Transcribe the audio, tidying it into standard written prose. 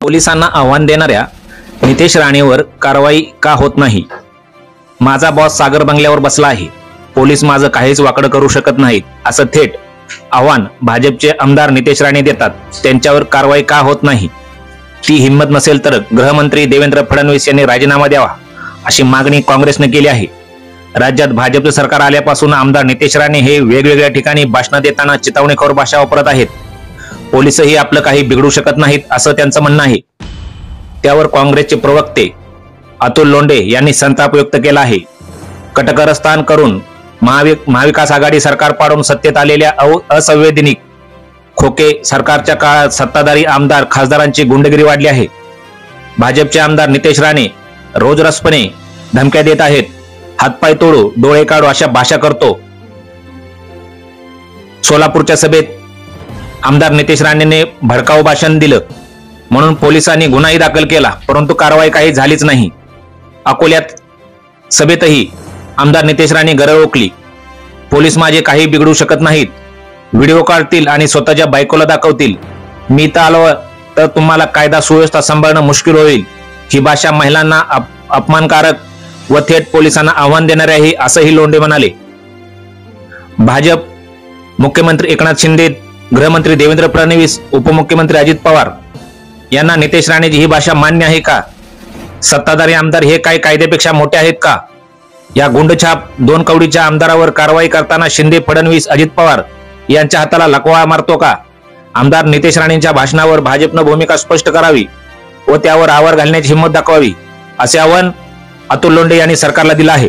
पोलिसांना आव्हान देणाऱ्या नितेश राणेवर कारवाई का होत नाही? माझा बॉस सागर बंगल्यावर बसला आहे, पोलीस माझं काहीच वाकडं करू शकत नाहीत, असं थेट आव्हान भाजपचे आमदार नितेश राणे देतात. त्यांच्यावर कारवाई का होत नाही? ती हिंमत नसेल तर गृहमंत्री देवेंद्र फडणवीस यांनी राजीनामा द्यावा, अशी मागणी काँग्रेसने केली आहे. राज्यात भाजपचं सरकार आल्यापासून आमदार नितेश राणे हे वेगवेगळ्या ठिकाणी भाषण देताना चिथावणीखोर भाषा वापरत आहेत. पोलीसही आपलं काही बिघडू शकत नाहीत, असं त्यांचं म्हणणं आहे. त्यावर काँग्रेसचे प्रवक्ते अतुल लोंढे यांनी संताप व्यक्त केला आहे. कटकारस्थान करून महाविकास आघाडी सरकार पाडून सत्तेत आलेल्या असंवैधानिक खोके सरकारच्या काळात सत्ताधारी आमदार खासदारांची गुंडगिरी वाढली आहे. भाजपचे आमदार नितेश राणे रोजरसपणे धमक्या देत आहेत. हातपाय तोडू, डोळे काढू अशा भाषा करतो. सोलापूरच्या सभेत आमदार नितेश राणेने भडकाऊ भाषण दिलं म्हणून पोलिसांनी गुन्हाही दाखल केला, परंतु कारवाई काही झालीच नाही. अकोल्यात सभेतही आमदार नितेश राणे गरळ ओकली. पोलीस माझे काही बिघडू शकत नाहीत, व्हिडिओ काढतील आणि स्वतःच्या बायकोला दाखवतील. मी तर आलो तर तुम्हाला कायदा सुव्यवस्था सांभाळणं मुश्किल होईल. ही भाषा महिलांना अपमानकारक व थेट पोलिसांना आव्हान देणारी आहे, असंही लोंढे म्हणाले. भाजप मुख्यमंत्री एकनाथ शिंदे, गृहमंत्री देवेंद्र फडणवीस, उपमुख्यमंत्री अजित पवार यांना नितेश राणेची ही भाषा मान्य आहे का? सत्ताधारी आमदार हे काय कायद्यापेक्षा मोठे आहेत का? या गुंडछाप दोन कवडीच्या आमदारावर कारवाई करताना शिंदे, फडणवीस, अजित पवार यांच्या हाताला लकवा मारतो का? आमदार नितेश राणेंच्या भाषणावर भाजपनं भूमिका स्पष्ट करावी व त्यावर आवर घालण्याची हिंमत दाखवावी, असे आवाहन अतुल लोंढे यांनी सरकारला दिलं आहे.